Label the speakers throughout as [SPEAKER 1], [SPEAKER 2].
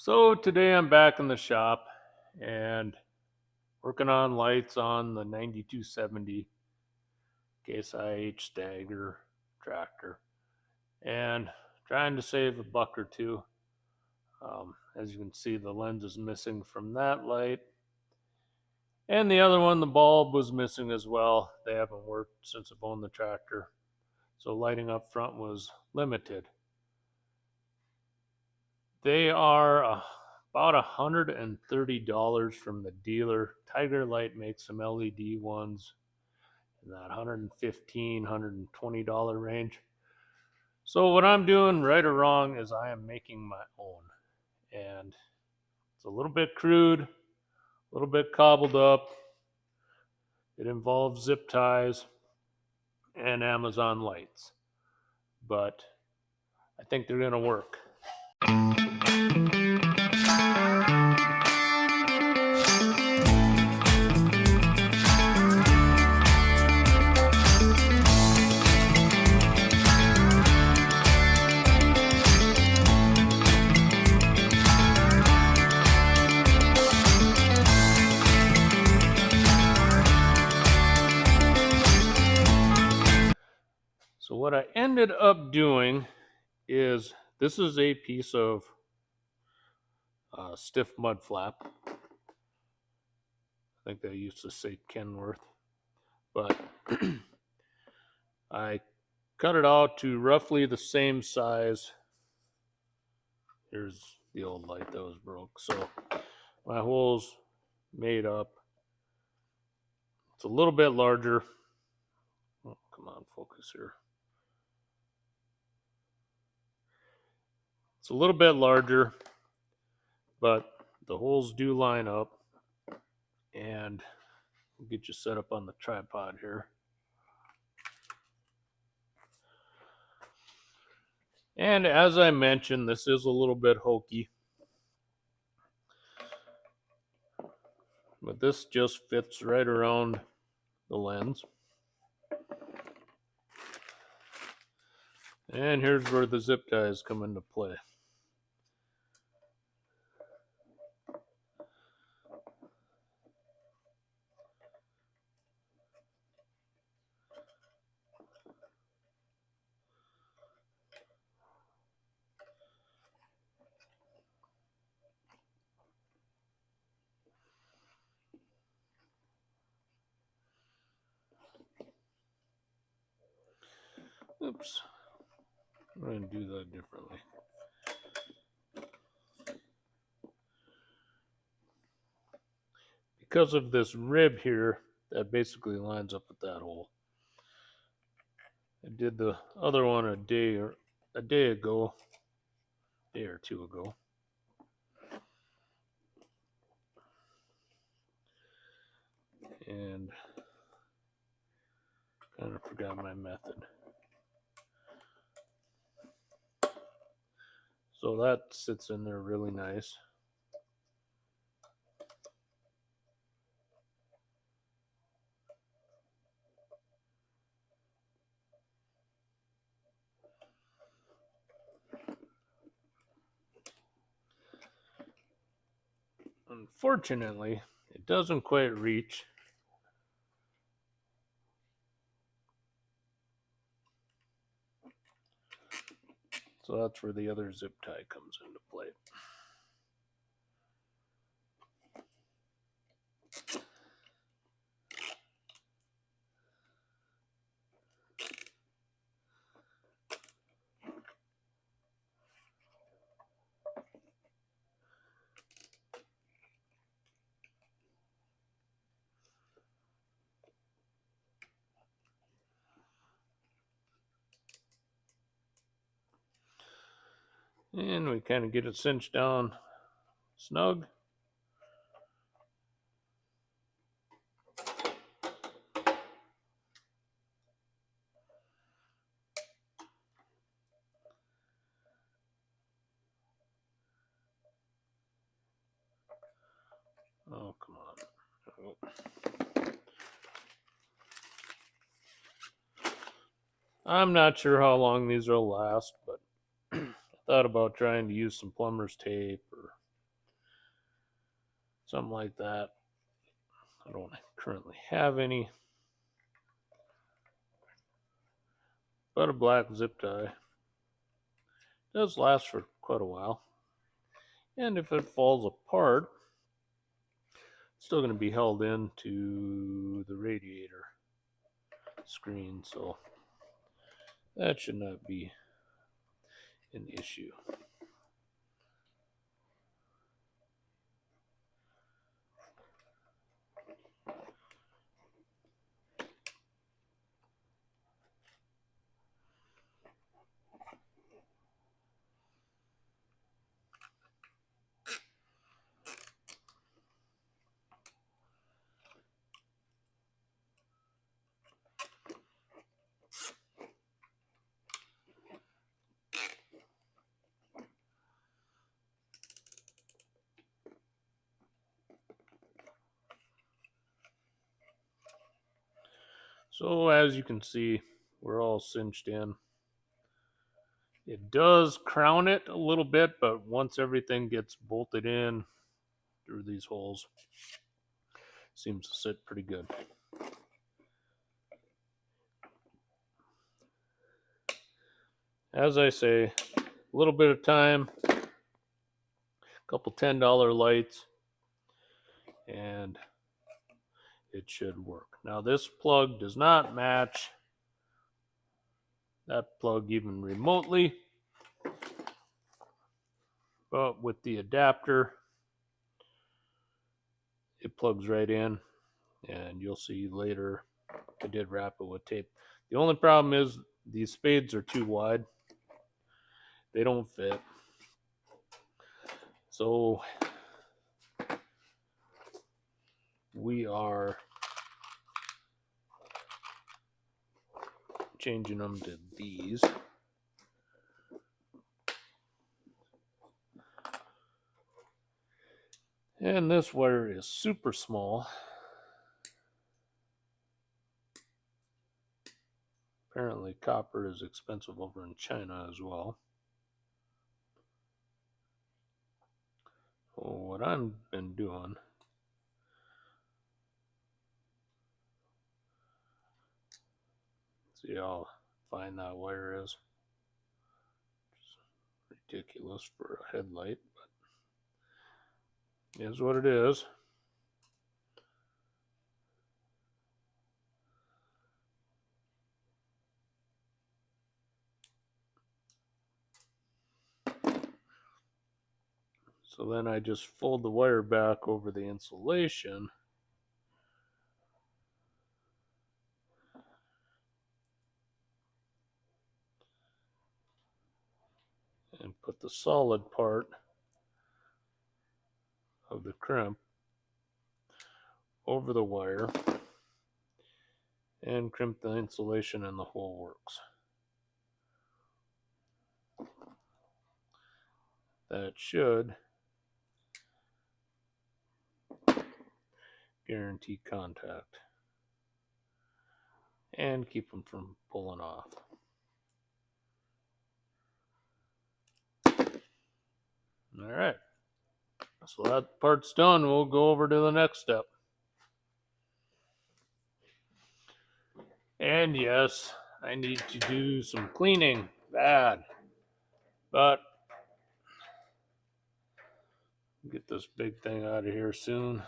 [SPEAKER 1] So today I'm back in the shop and working on lights on the 9270 Case IH Stagger tractor and trying to save a buck or two. As you can see, the lens is missing from that light, and the other one, the bulb, was missing as well. They haven't worked since I've owned the tractor, so lighting up front was limited. They are about $130 from the dealer. Tiger Light makes some LED ones in that $115, $120 range. So what I'm doing, right or wrong, is I am making my own. And it's a little bit crude, a little bit cobbled up. It involves zip ties and Amazon lights. But I think they're going to work. So what I ended up doing is this is a piece of stiff mud flap. I think they used to say Kenworth, but I cut it out to roughly the same size. Here's the old light that was broke. So my hole's made up. It's a little bit larger. Oh, come on, focus here. It's a little bit larger, but the holes do line up. And we'll get you set up on the tripod here. And as I mentioned, this is a little bit hokey, but this just fits right around the lens. And here's where the zip ties come into play. Oops. I'm going to do that differently. Because of this rib here that basically lines up with that hole. I did the other one a day or two ago. And kind of forgot my method. So that sits in there really nice. Unfortunately, it doesn't quite reach. So that's where the other zip tie comes into play. And we kind of get it cinched down snug. Oh, come on. I'm not sure how long these will last, but I thought about trying to use some plumber's tape or something like that. I don't currently have any, but a black zip tie does last for quite a while. And if it falls apart, it's still going to be held into the radiator screen, so that should not be an issue. So as you can see, we're all cinched in. It does crown it a little bit, but once everything gets bolted in through these holes, seems to sit pretty good. As I say, a little bit of time, a couple $10 lights, and it should work. Now this plug does not match that plug even remotely, but with the adapter, it plugs right in, and you'll see later I did wrap it with tape. The only problem is these spades are too wide. They don't fit. So we are changing them to these. And this wire is super small. Apparently copper is expensive over in China as well. So what I've been doing, see how fine that wire is. It's ridiculous for a headlight, but it is what it is. So then I just fold the wire back over the insulation. And put the solid part of the crimp over the wire and crimp the insulation and the whole works. That should guarantee contact and keep them from pulling off. All right, so that part's done. We'll go over to the next step. And yes, I need to do some cleaning, bad, but get this big thing out of here soon.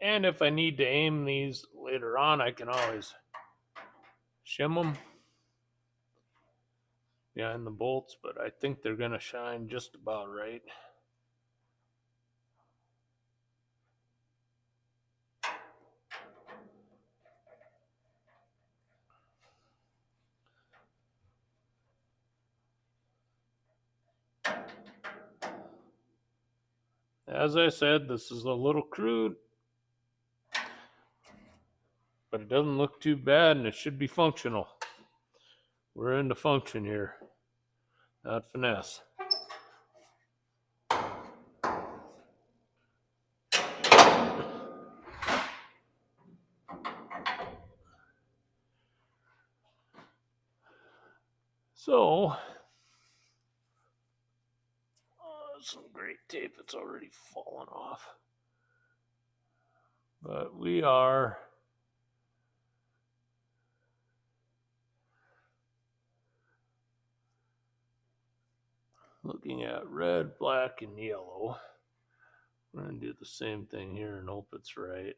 [SPEAKER 1] And if I need to aim these later on, I can always shim them behind the bolts, but I think they're going to shine just about right. As I said, this is a little crude, but it doesn't look too bad and it should be functional. We're into function here, not finesse. So, some great tape that's already fallen off. But we are looking at red, black, and yellow. We're going to do the same thing here and hope it's right.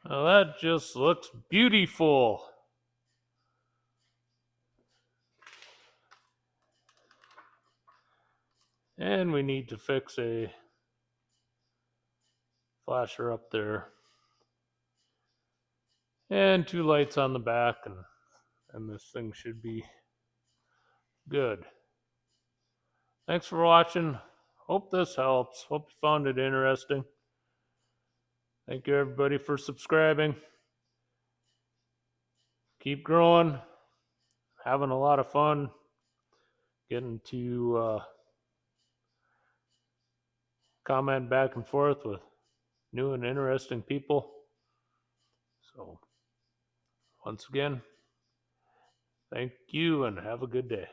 [SPEAKER 1] Well, that just looks beautiful. And we need to fix a flasher up there. And 2 lights on the back, and this thing should be good. Thanks for watching. Hope this helps. Hope you found it interesting. Thank you, everybody, for subscribing. Keep growing. Having a lot of fun getting to comment back and forth with new and interesting people. So, once again, thank you and have a good day.